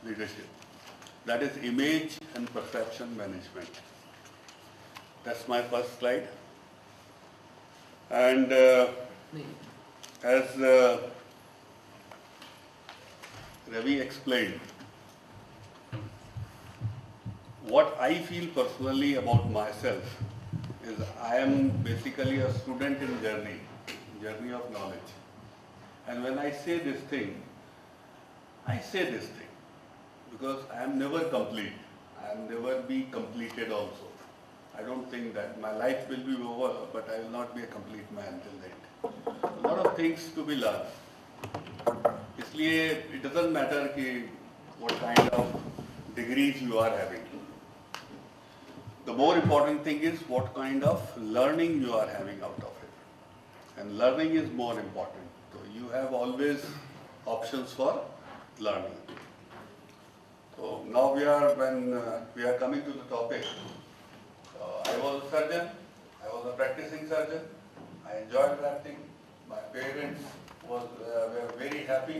leadership. That is image and perception management. That's my first slide. And as Ravi explained, what I feel personally about myself is I am basically a student in journey of knowledge. And when I say this thing because I am never complete. I am never be completed also. I don't think that my life will be over, but I will not be a complete man till then. A lot of things to be learned. इसलिए it doesn't matter कि what kind of degrees you are having. The more important thing is what kind of learning you are having out of it. And learning is more important. So you have always options for learning. So now we are coming to the topic. I was a surgeon. I was a practicing surgeon. I enjoyed practicing. My parents were very happy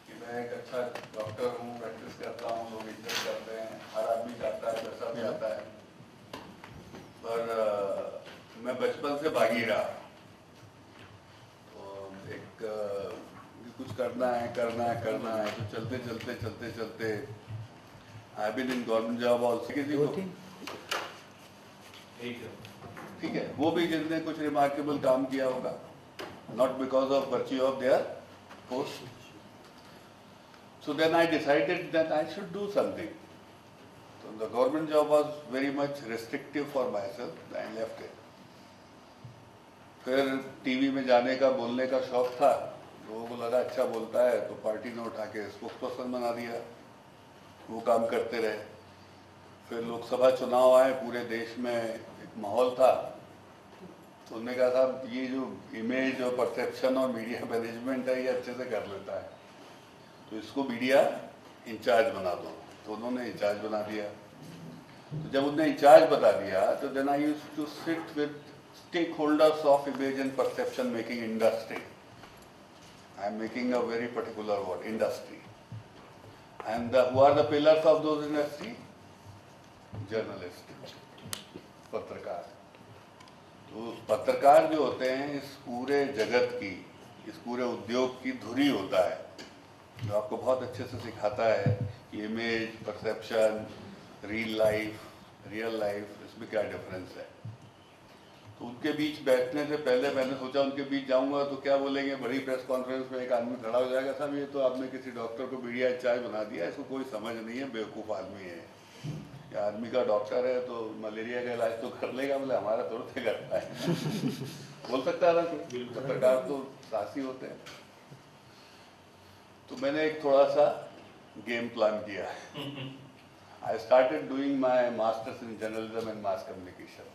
कि मैं एक अच्छा doctor हूँ, practice करता हूँ, लोग इज्जत करते हैं, हर आदमी चाहता है, पैसा भी आता है। पर मैं बचपन से भागी रहा। तो एक कुछ करना है, तो चलते I've been in government job also. किसी को ठीक है, वो भी जिसने कुछ रिमार्केबल काम किया होगा, not because of virtue of their post. So then I decided that I should do something. So the government job was very much restrictive for myself. I left it. फिर टीवी में जाने का, बोलने का शौक था. लोगों को लगा अच्छा बोलता है, तो पार्टी ने उठा के स्पोक्सपर्सन बना दिया. वो काम करते रहे. फिर लोकसभा चुनाव आए, पूरे देश में एक माहौल था. तो उन्होंने कहा साहब ये जो इमेज और परसेप्शन और मीडिया मैनेजमेंट है, ये अच्छे से कर लेता है, तो इसको मीडिया इंचार्ज बना दो. तो उन्होंने इंचार्ज बना दिया. तो जब उन्होंने इंचार्ज बता दिया, तो then I used to sit with stake holders of image and perception making industry. I am making a very particular word, industry. And who are the pillars of those industry? Journalist, पत्रकार. तो पत्रकार जो होते हैं इस पूरे जगत की, इस पूरे उद्योग की धुरी होता है, जो आपको बहुत अच्छे से सिखाता है कि इमेज, परसेप्शन, रियल लाइफ, इसमें क्या डिफरेंस है. तो उनके बीच बैठने से पहले मैंने सोचा उनके बीच जाऊंगा तो क्या बोलेंगे. बड़ी प्रेस कॉन्फ्रेंस में एक आदमी खड़ा हो जाएगा, साहब ये तो आपने किसी डॉक्टर को मीडिया इंचार्ज बना दिया, इसको कोई समझ नहीं है, बेवकूफ़ आदमी है. या आदमी का डॉक्टर है तो मलेरिया का इलाज तो कर लेगा, बोले हमारा तुरंत ही करता है. बोल सकता है ना कोई. पत्रकार तो साहसी होते हैं. तो मैंने एक थोड़ा सा गेम प्लान किया. I started doing my masters in journalism and mass communication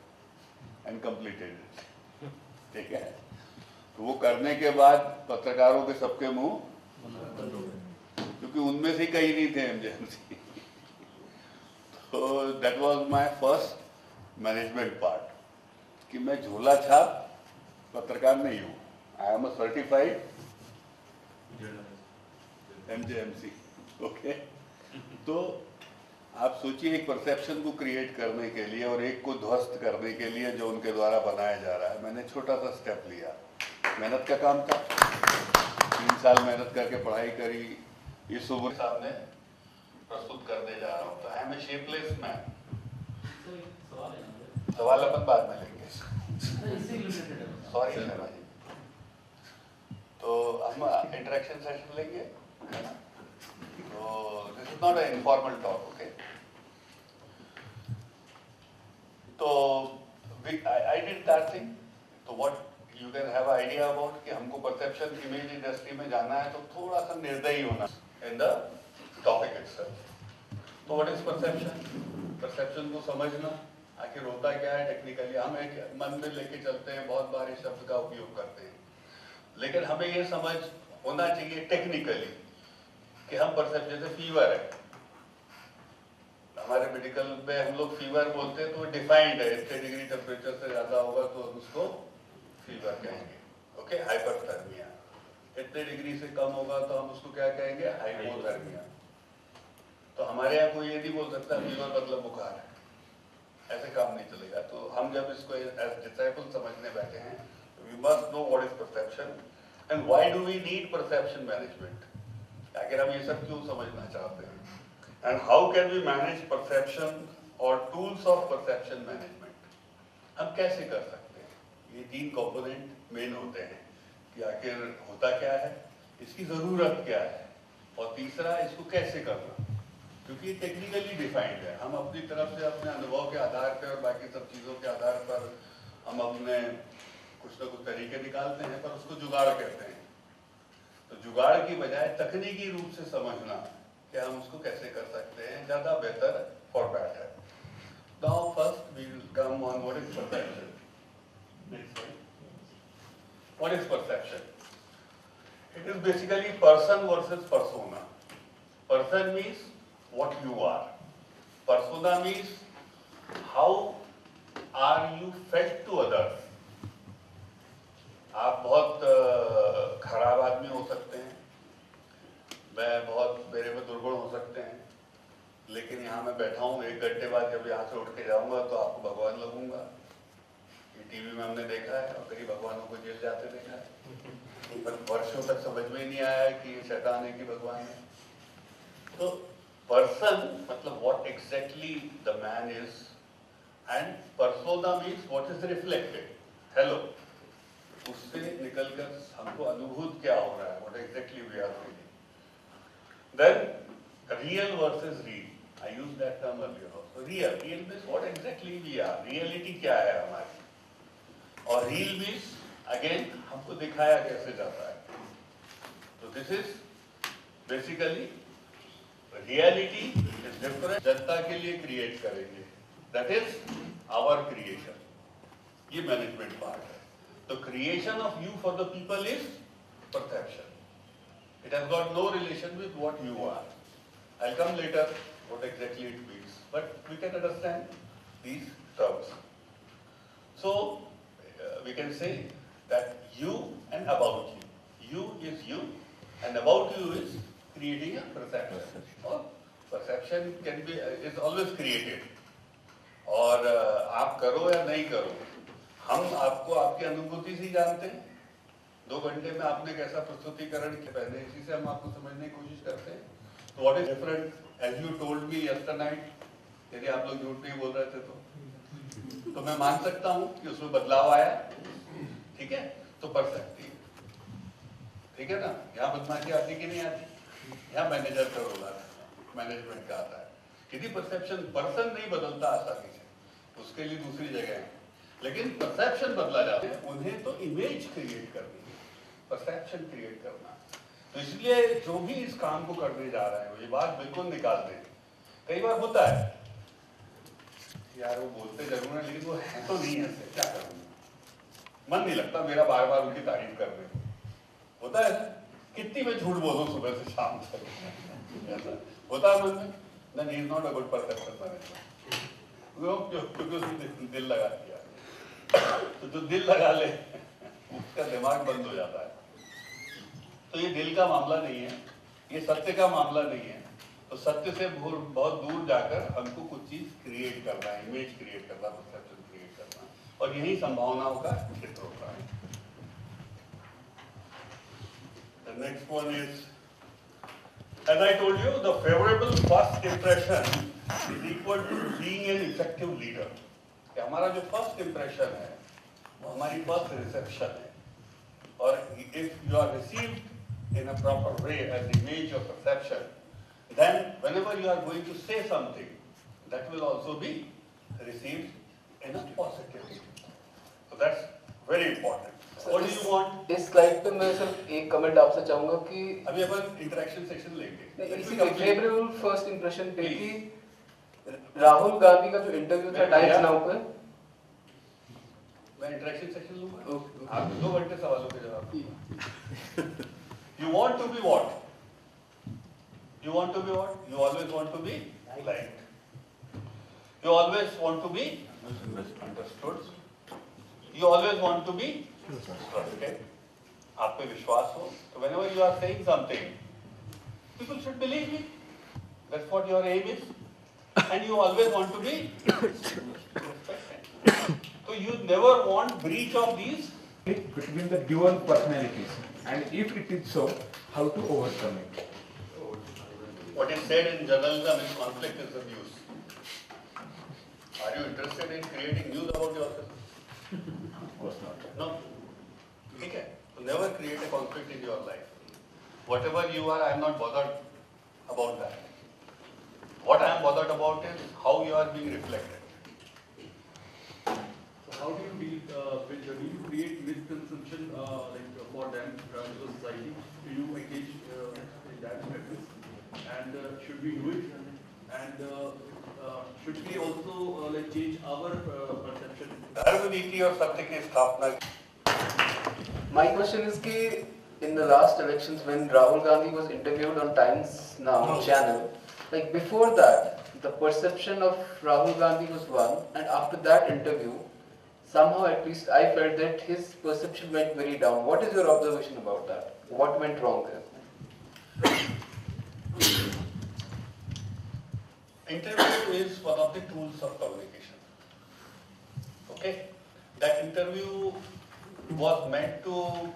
and completed it. ठीक है. तो वो करने के बाद पत्रकारों के सबके मुंह, क्योंकि उनमें से कई नहीं थे एमजेएमसी. तो that was my first management part, कि मैं झोला छाप पत्रकार नहीं हूँ. I am a certified एमजेएमसी. Okay. तो आप सोचिए एक परसेप्शन को क्रिएट करने के लिए और एक को ध्वस्त करने के लिए जो उनके द्वारा बनाया जा रहा है, मैंने छोटा सा स्टेप लिया. मेहनत का काम था. 3 साल मेहनत करके पढ़ाई करी. ये सुबह सामने प्रस्तुत करने जा रहा हूँ. तो I am a shapeless man. सवाल अपन बाद में लेंगे. सॉरी शर्मा जी. तो हम इंटरेक्शन सेशन लेंगे, है ना. तो this is not a informal talk. Okay. तो आई डिड दैट थिंग. तो what you can have idea about कि हमको परसेप्शन इमेज इंडस्ट्री में जाना है, तो थोड़ा सा निर्दयी होना इन द टॉपिक इटसेल्फ. तो व्हाट इज परसेप्शन? परसेप्शन को समझना, आखिर होता क्या है टेक्निकली. हम एक मन में लेके चलते हैं, बहुत बार इस शब्द का उपयोग करते हैं, लेकिन हमें ये समझ होना चाहिए टेक्निकली कि हम परसेप्शन, जैसे फीवर है, हमारे मेडिकल में हम लोग फीवर बोलते हैं तो डिफाइंड है. इतने डिग्री टेम्परेचर से ज्यादा होगा तो हम उसको फीवर कहेंगे. ओके. हाइपरथर्मिया. इतने डिग्री से कम होगा तो हम उसको क्या कहेंगे? हाइपोथर्मिया. तो हमारे यहाँ कोई ये नहीं बोल सकता फीवर मतलब बुखार है, ऐसे काम नहीं चलेगा। तो हम जब इसको एज डिसाइपल समझने बैठे हैं, we must know what is perception and why do we need perception management. आखिर हम ये सब क्यों समझना चाहते हैं, and how can we manage perception और टूल्स ऑफ परसेप्शन मैनेजमेंट, हम कैसे कर सकते हैं। ये तीन कंपोनेंट मेन होते हैं कि आखिर होता क्या है, इसकी ज़रूरत क्या है, और तीसरा इसको कैसे करना, क्योंकि टेक्निकली डिफाइंड है। हम अपनी तरफ से अपने अनुभव के आधार पर और बाकी सब चीज़ों के आधार पर हम अपने कुछ ना कुछ तरीके निकालते हैं, पर उसको जुगाड़ कहते हैं। तो जुगाड़ की बजाय तकनीकी रूप से समझना कि हम उसको कैसे कर सकते हैं, ज़्यादा बेहतर for better. Now first we will come on what is perception. Next slide. What is perception? It is basically person versus persona. Person means what you are. Persona means how are you felt to others. आप बहुत खराब आदमी हो सकते हैं, मैं बहुत मेरे में दुर्गुण हो सकते हैं, लेकिन यहाँ मैं बैठा हूँ, 1 घंटे बाद जब यहाँ से उठ के जाऊँगा तो आपको भगवान लगूंगा। ये टीवी में हमने देखा है और कई भगवानों को जेल जाते देखा है, पर वर्षों तक समझ में ही नहीं आया कि ये शैतान है कि भगवान है। तो पर्सन मतलब what exactly the man is, and persona means what is reflected, hello, उससे निकलकर हमको अनुभूत क्या हो रहा है, what exactly we are feeling. Then real versus reel, I use that term earlier also. Real means what exactly we are, reality क्या है हमारी, और रील मीन्स अगेन हमको दिखाया कैसे जाता है। तो this is basically reality is different, जनता के लिए क्रिएट करेंगे, दैट इज आवर क्रिएशन, ये मैनेजमेंट पार्ट है। तो creation of you for the people is perception, it has got no relation with what you are. I will come later what exactly it means, but we can understand these terms. So we can say that you and about you. You is you and about you is creating a perception. Or perception can be is always created. और आप करो या नहीं करो, हम आपको आपकी अनुभूति से ही जानते हैं। 2 घंटे में आपने कैसा प्रस्तुतिकरण किया, पहले इसी से हम आपको समझने की कोशिश करते हैं। तो what is different as you told me yesternight, यदि आप लोग झूठ नहीं बोल रहे थे तो मैं मान सकता हूं कि उसमें बदलाव आया, ठीक है, तो पढ़ सकती है, ठीक है ना। यहाँ बदमाशी आती कि नहीं आती, यहाँ मैनेजर का रोल आता है, मैनेजमेंट का आता है। यदि परसेप्शन, पर्सन नहीं बदलता आसानी से, उसके लिए दूसरी जगह है, लेकिन परसेप्शन बदला जाता है। उन्हें तो इमेज क्रिएट करनी है, परसेप्शन क्रिएट करना। तो इसलिए जो भी इस काम को करने जा रहे हैं, ये बात बिल्कुल निकाल दें। कई बार होता है यार, वो बोलते जरूर है लेकिन वो है तो नहीं ऐसे, क्या करूँगा, मन नहीं लगता मेरा बार बार उनकी तारीफ करने को। होता है, कितनी मैं झूठ बोलूं सुबह से शाम तक, ऐसा होता है मन में। Then he is not a good perception manager, क्योंकि उसने दिल लगा दिया। तो जो दिल लगा ले उसका दिमाग बंद हो जाता है। तो ये दिल का मामला नहीं है, ये सत्य का मामला नहीं है। तो सत्य से बहुत दूर जाकर हमको कुछ चीज क्रिएट करना है, इमेज क्रिएट करना, परसेप्शन क्रिएट करना, और यही संभावनाओं का क्षेत्र होता है। The next one is, as I told you, the favorable first impression is equal to being an effective leader. कि हमारा जो फर्स्ट इम्प्रेशन है वो हमारी फर्स्ट रिसेप्शन है, और if you are received in a proper way as image or perception, then whenever you are going to say something, that will also be received in a positive way. So that's very important. What do you want? इस slide पे मैं सिर्फ एक comment आपसे चाहूंगा कि अभी अपन interaction section लेंगे। इसी फेवरेबल फर्स्ट इंप्रेशन पे कि राहुल गांधी का जो इंटरव्यू था टाइम्स नाउ पे, मैं इंटरेक्शन सेक्शन लूंगा, आप 2 घंटे सवालों के जवाब दीजिए। You want to be what? You want to be what? You always want to be liked. You always want to be understood. You always want to be trusted. आप पे विश्वास हो, तो whenever you are saying something, people should believe me. That's what your aim is. And you always want to be respected. So you never want breach of these. Between the dual personalities, and if it is so, how to overcome it? What is said in journalism is conflict is the news. Are you interested in creating news about yourself? Of course not. No. Okay. So never create a conflict in your life. Whatever you are, I am not bothered about that. What I am bothered about is how you are being reflected. So how do you deal with, do you create misconception for them to the society? Do you engage in that practice? And should we do it? And should we also change our perception? धर्मनीति और सत्य की स्थापना. My question is कि in the last elections when Rahul Gandhi was interviewed on Times Now channel, like before that, the perception of Rahul Gandhi was one, and after that interview, somehow at least I felt that his perception went very down. What is your observation about that? What went wrong there? Interview is one of the tools of communication. Okay? That interview was meant to,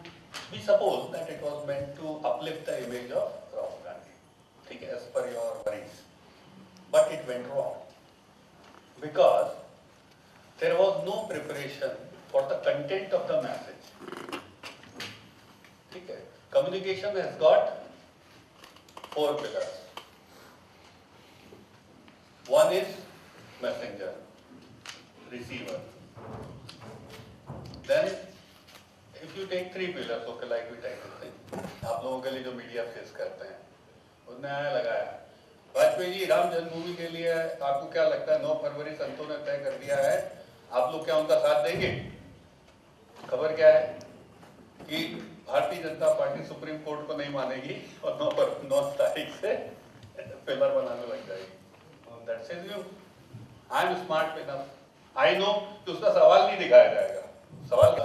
we suppose that it was meant to uplift the image of Rahul Gandhi, okay, as per your worries. But it went wrong. Because there was no preparation for the content of the message. Okay? Communication has got 4 pillars. One is messenger, receiver. Then, if you take 3 pillars, okay, like we take this thing, आप लोगों के लिए जो media face करते हैं, उसने आया लगाया, वाजपेयी जी राम जन्मभूमि के लिए आपको क्या लगता है 9 फरवरी संतों ने तय कर दिया है, आप लोग क्या उनका साथ देंगे? खबर क्या है कि Bharatiya Janata party supreme court को नहीं मानेगी और 9 तारीख से पिलर बनाने लग जाएगी. That says you, I am smart enough. I know कि उसका सवाल नहीं दिखाया जाएगा. सवाल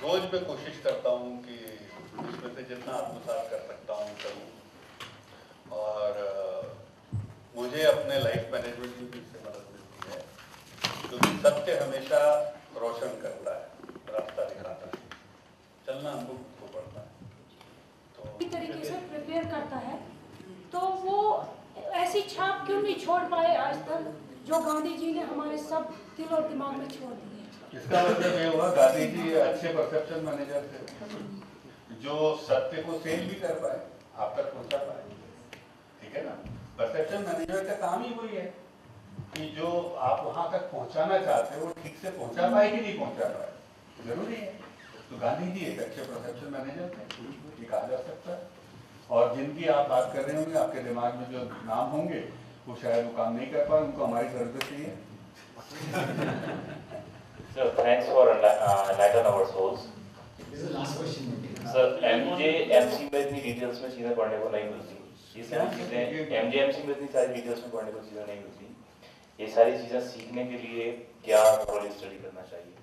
रोज मैं कोशिश करता हूँ कि इसमें से जितना आत्मसात कर सकता हूँ करूँ. और मुझे अपने लाइफ मैनेजमेंट में भी इससे मदद मिलती है, क्योंकि सत्य हमेशा रोशन करता है, रास्ता दिखाता है. चलना हमको पड़ता है. तो इस तरीके से प्रिपेयर करता है, तो वो ऐसी छाप क्यों नहीं छोड़ पाए आज तक जो गांधी जी ने हमारे सब दिल और दिमाग में छोड़ दी है. इसका मतलब ये हुआ गांधी जी अच्छे परसेप्शन मैनेजर थे, जो सत्य को सेल भी कर पाए, आप तक पहुंचा पाए. ठीक है ना? परसेप्शन मैनेजर का काम ही वही है कि जो आप वहां तक पहुंचाना चाहते हो वो ठीक से पहुंचा पाए कि नहीं पहुंचा पाए, जरूरी है. तो गांधी जी एक अच्छे परसेप्शन मैनेजर थे, ये कहा जा सकता है. और जिनकी आप बात कर रहे होंगे, आपके दिमाग में जो नाम होंगे, वो शायद वो काम नहीं कर पाए, उनको हमारी जरूरत चाहिए. So thanks for enlightening our souls. This is the last question. Sir, MJ-MC में इतनी डिटेल्स में चीजें पढ़ने को नहीं मिलती. ये सारी चीजें MJ-MC में इतनी सारी डिटेल्स में पढ़ने को चीजें नहीं मिलती. ये सारी चीजें सीखने के लिए क्या थोड़ी स्टडी करना चाहिए?